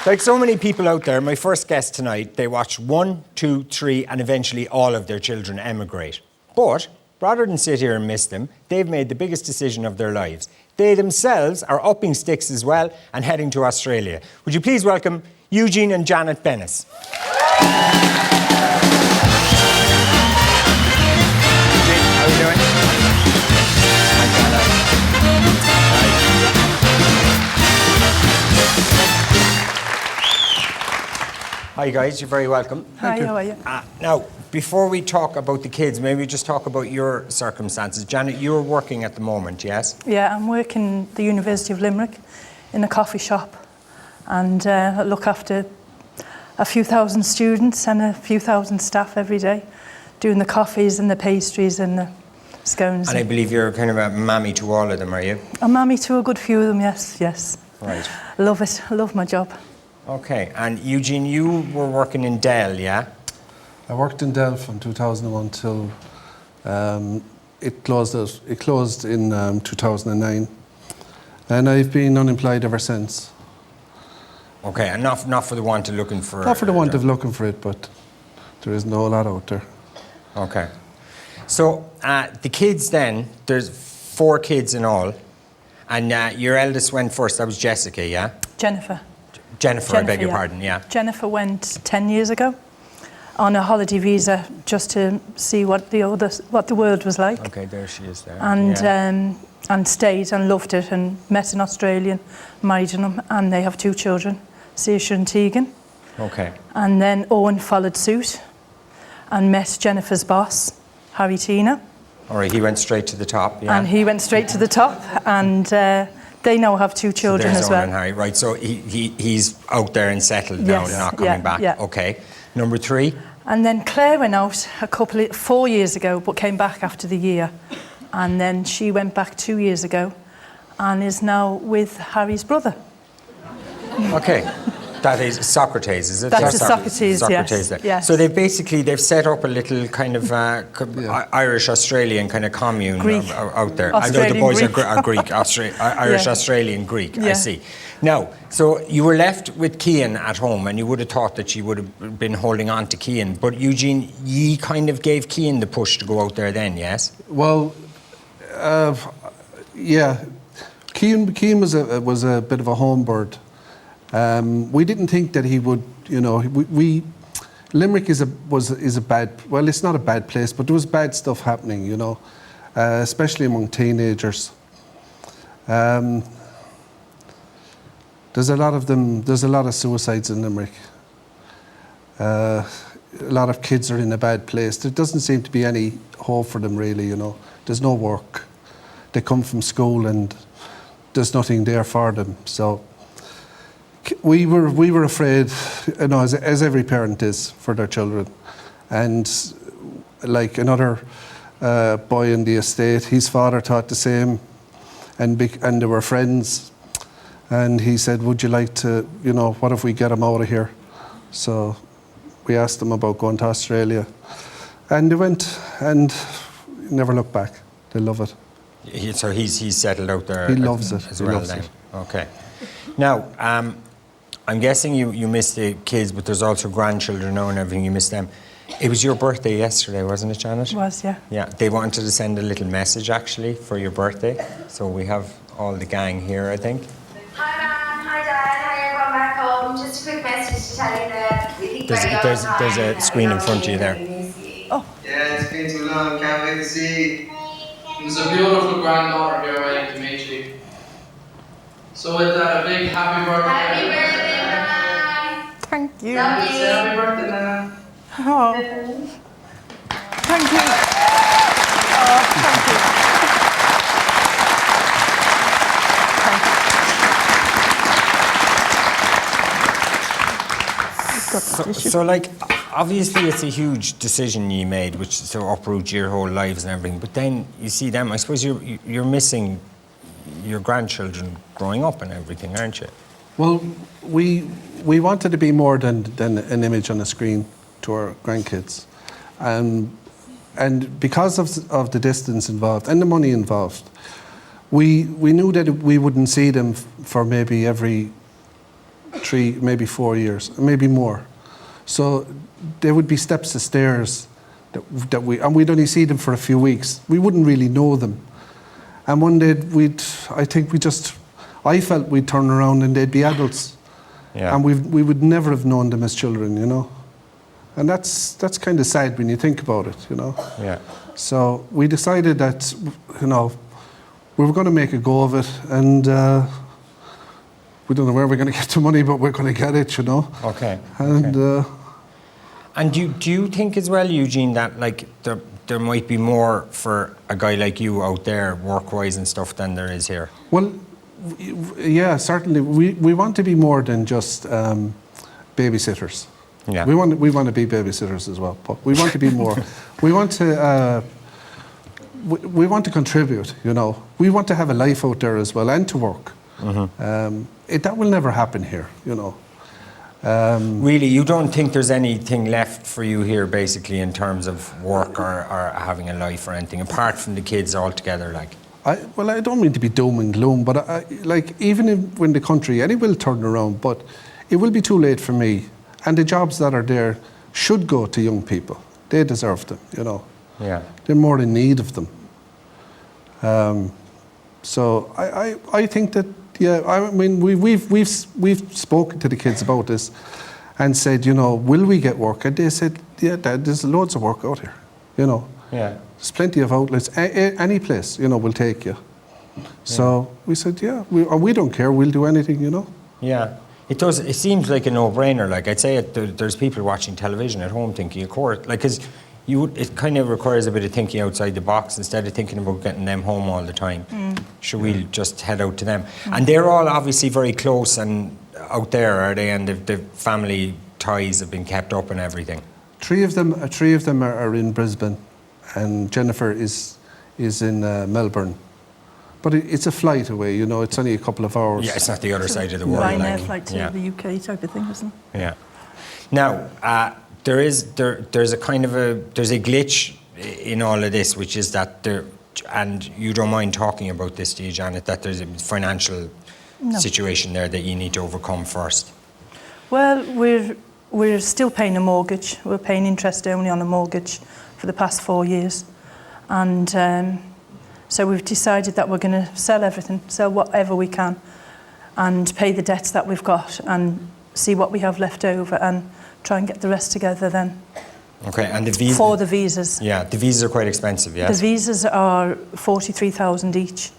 Like so many people out there, my first guest tonight, they watch 1, 2, 3 and eventually all of their children emigrate. But rather than sit here and miss them, they've made the biggest decision of their lives. They themselves are upping sticks as well and heading to Australia. Would you please welcome Eugene and Janet Bennis. Eugene, how are you doing? Hi, Janet. Hi guys, you're very welcome. Hi, how are you? Now, before we talk about the kids, maybe just talk about your circumstances. Janet, you're working at the moment, yes? Yeah, I'm working at the University of Limerick in a coffee shop, and I look after a few thousand students and a few thousand staff every day, doing the coffees and the pastries and the scones. And I believe you're kind of a mammy to all of them, are you? I'm mammy to a good few of them, yes. Right. Love it, I love my job. Okay, and Eugene, you were working in Dell, yeah? I worked in Dell from 2001 till it closed in 2009, and I've been unemployed ever since. Okay, and not for the want of looking for... Not for the want of looking for it, but there is no lot out there. Okay. So, the kids then, there's 4 kids in all, and your eldest went first, that was Jessica, yeah? Jennifer, I beg your pardon, yeah. Jennifer went 10 years ago on a holiday visa just to see what the world was like. Okay, there she is there. And stayed and loved it and met an Australian, married him, and they have 2 children, Saoirse and Tegan. Okay. And then Owen followed suit and met Jennifer's boss, Harry Tina. All right, he went straight to the top, yeah. And he went straight to the top, and they now have 2 children so as well. Owen and Harry, right? So he's out there and settled now, Yes, not coming back. Yeah. Okay. Number 3. And then Claire went out 4 years ago, but came back after the year. And then she went back 2 years ago, and is now with Harry's brother. Okay. That is Socrates, is it? That's Socrates, Socrates, yes. Yes. So they've set up a little kind of Irish-Australian kind of commune out there. I know the boys are Greek, Irish-Australian Greek, I see. Now, so you were left with Cian at home, and you would have thought that you would have been holding on to Cian, but Eugene, ye kind of gave Cian the push to go out there then, yes? Well, yeah. Cian was a bit of a home bird. We didn't think that he would, Limerick is a bad, well, it's not a bad place, but there was bad stuff happening, especially among teenagers. There's a lot of suicides in Limerick. A lot of kids are in a bad place. There doesn't seem to be any hope for them really, There's no work. They come from school and there's nothing there for them, so we were afraid, as every parent is for their children. And like another boy in the estate, his father thought the same, and they were friends. And he said, would you like to, what if we get him out of here? So we asked them about going to Australia. And they went and never looked back. They love it. So he's settled out there. He loves it. As well then. Okay. Now, I'm guessing you miss the kids, but there's also grandchildren now and everything, you miss them. It was your birthday yesterday, wasn't it, Janet? It was, yeah. Yeah, they wanted to send a little message, actually, for your birthday. So we have all the gang here, I think. Hi, Mum. Hi, Dad. Hi, everyone back home. Just a quick message to tell you that we think There's a screen in front of you there. Oh. Yeah, it's been too long. Can't wait to see. There's a beautiful granddaughter here waiting to meet you. So with that, a big happy birthday. Happy birthday, Mum. Thank you. Love you. Happy birthday, Nana. Oh. Thank you. Oh, thank you. So like, obviously it's a huge decision you made, which to uproot your whole lives and everything, but then you see them, I suppose you're missing your grandchildren growing up and everything, aren't you? Well, we wanted to be more than an image on a screen to our grandkids. And because of the distance involved and the money involved, we knew that we wouldn't see them for maybe every 3, maybe 4 years, maybe more. So there would be steps of stairs that we'd only see them for a few weeks. We wouldn't really know them. And one day I felt we'd turn around and they'd be adults. Yeah. And we would never have known them as children, you know. And that's kind of sad when you think about it, you know. Yeah. So we decided that, you know, we were going to make a go of it, and we don't know where we're going to get the money, but we're going to get it, you know. Okay. And and do you think as well, Eugene, that like there might be more for a guy like you out there, work-wise and stuff, than there is here? well, yeah, certainly. We want to be more than just babysitters. Yeah. We want to be babysitters as well, but we want to be more. we want to contribute, you know. We want to have a life out there as well, and to work. That will never happen here, you know. Really, you don't think there's anything left for you here, basically, in terms of work or having a life or anything, apart from the kids altogether, like? I don't mean to be doom and gloom, but even when the country, and it will turn around, but it will be too late for me. And the jobs that are there should go to young people. They deserve them, you know. Yeah. They're more in need of them. So I think that, yeah, I mean, we've spoken to the kids about this and said, you know, will we get work? And they said, yeah, Dad, there's loads of work out here, you know. Yeah. There's plenty of outlets. Any place, you know, will take you. So we said, yeah, we don't care. We'll do anything, you know. Yeah. It does. It seems like a no-brainer. Like I'd say, there's people watching television at home thinking, of course, like, because it kind of requires a bit of thinking outside the box instead of thinking about getting them home all the time. Should we just head out to them? And they're all obviously very close and out there, are they? And the family ties have been kept up and everything. Three of them are in Brisbane, and Jennifer is in Melbourne. But it's a flight away, you know. It's only a couple of hours. Yeah, it's not the other side of the world. Ryanair flight to the UK type of thing, isn't it? Yeah. Now, there's a kind of there's a glitch in all of this, which is that and you don't mind talking about this, do you, Janet, that there's a financial situation there that you need to overcome first? Well, we're still paying a mortgage. We're paying interest only on a mortgage for the past 4 years. And so we've decided that we're going to sell everything, sell whatever we can, and pay the debts that we've got and see what we have left over and try and get the rest together then. Okay, and the visa? For the visas. Yeah, the visas are quite expensive, yes? The visas are $43,000 each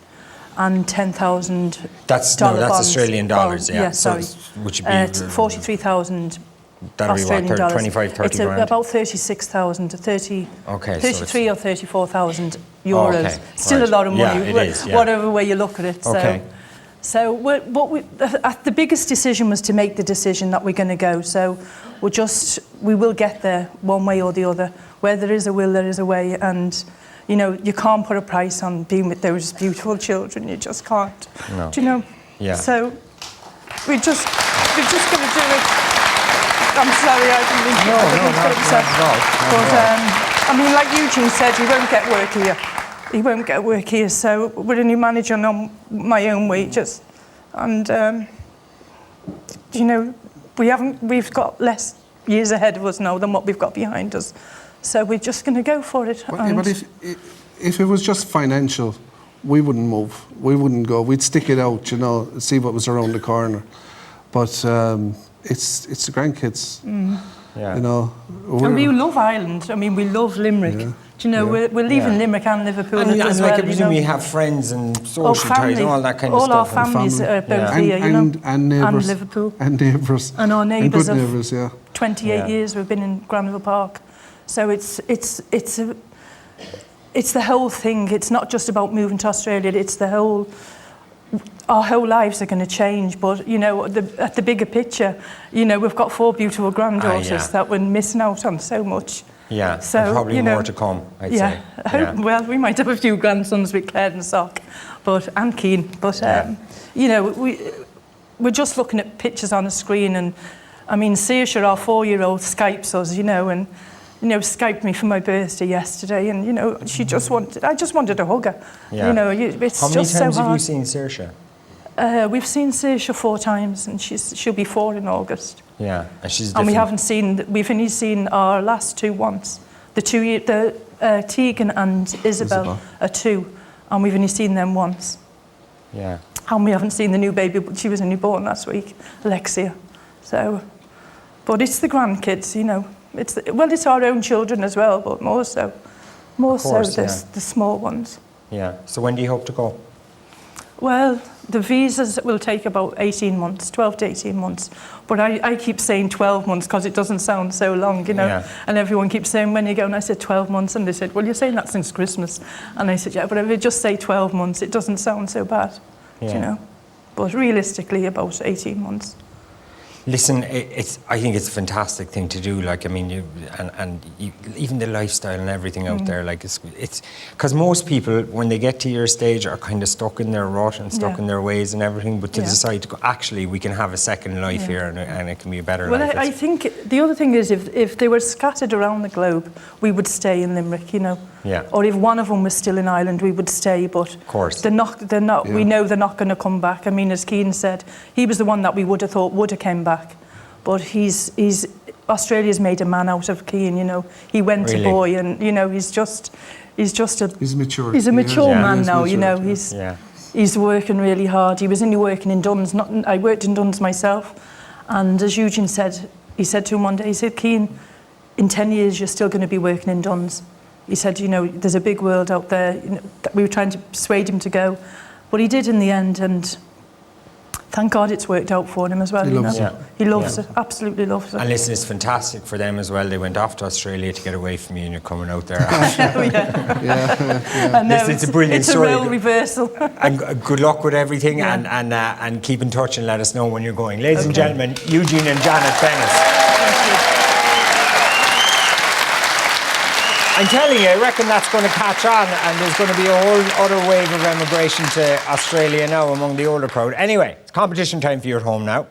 and $10,000 that's bonds. Australian dollars, yeah. Yeah, sorry. So which would be... $43,000 that'll be Australian what, dollars. 25, 30 it's grand? about 36,000 to 30, okay, 33 or 34,000 euros. Okay, Still right. a lot of money, yeah, it is, yeah. whatever way you look at it. Okay. So the biggest decision was to make the decision that we're going to go. So we will get there one way or the other. Where there is a will, there is a way. And, you know, you can't put a price on being with those beautiful children. You just can't. No. Do you know? Yeah. So we're just going to do it. I'm sorry, I didn't mean to No, but, I mean, like Eugene said, he won't get work here. He won't get work here, so we're only managing on my own wages. And, you know, we've got less years ahead of us now than what we've got behind us. So we're just going to go for it. But if it was just financial, we wouldn't move. We wouldn't go. We'd stick it out, you know, see what was around the corner. But it's the grandkids, you know. And we love Ireland. I mean, we love Limerick. Yeah. Do you know, we're leaving Limerick and Liverpool as well. I presume you have friends and social ties and all that kind of stuff. All our families are both here, you know. And neighbours. And Liverpool. And neighbours. And our neighbours and good neighbours, yeah. 28 years we've been in Granville Park. So it's the whole thing. It's not just about moving to Australia. It's our whole lives are going to change. But, you know, at the bigger picture, you know, we've got 4 beautiful granddaughters that we're missing out on so much. Yeah, so, and probably you know, more to come, I'd say. Yeah. Well, we might have a few grandsons with Claire and Sock, and Keen. But, you know, we're just looking at pictures on the screen. And, I mean, Saoirse, our 4-year-old, Skypes us, you know, and, you know, Skyped me for my birthday yesterday. And, you know, I just wanted to hug her. Yeah. You know, it's How many just times so have hard. you seen Saoirse? We've seen Saoirse 4 times, and she'll be 4 in August. Yeah, and she's And different. we've only seen our last 2 once. Tegan and Isabel are 2, and we've only seen them once. Yeah. And we haven't seen the new baby, she was only born last week, Alexia. So, but it's the grandkids, you know. It's our own children as well, but more so the small ones. Yeah. So when do you hope to go? Well, the visas will take about 18 months, 12 to 18 months. But I keep saying 12 months because it doesn't sound so long, you know. Yeah. And everyone keeps saying, when you go? And I said 12 months. And they said, well, you're saying that since Christmas. And I said, yeah, but if you just say 12 months, it doesn't sound so bad, you know. But realistically, about 18 months. Listen, I think it's a fantastic thing to do. Like, I mean, even the lifestyle and everything out there. Like, it's because most people, when they get to your stage, are kind of stuck in their rut and stuck in their ways and everything. But to decide to go, actually, we can have a second life here, and it can be a better life. Well, I think the other thing is, if they were scattered around the globe, we would stay in Limerick, you know. Yeah. Or if one of them was still in Ireland, we would stay. But of course, they're not. Yeah. We know they're not going to come back. I mean, as Keane said, he was the one that we would have thought would have come back. But Australia's made a man out of Keane, you know. He went to boy, and you know, he's mature. He's a mature man now, mature, you know. He's working really hard. He was only working in Duns. I worked in Duns myself, and as Eugene said, he said to him one day, he said, Keane, in 10 years you're still going to be working in Duns. He said, you know, there's a big world out there. You know, we were trying to persuade him to go, but he did in the end, and thank God it's worked out for him as well. He loves it, absolutely loves it. And listen, it's fantastic for them as well. They went off to Australia to get away from you, and you're coming out there. Listen, it's a brilliant story. It's a real reversal. And good luck with everything, and keep in touch and let us know when you're going. Ladies and gentlemen, Eugene and Janet Bennis. I'm telling you, I reckon that's going to catch on, and there's going to be a whole other wave of emigration to Australia now among the older crowd. Anyway, it's competition time for you at home now.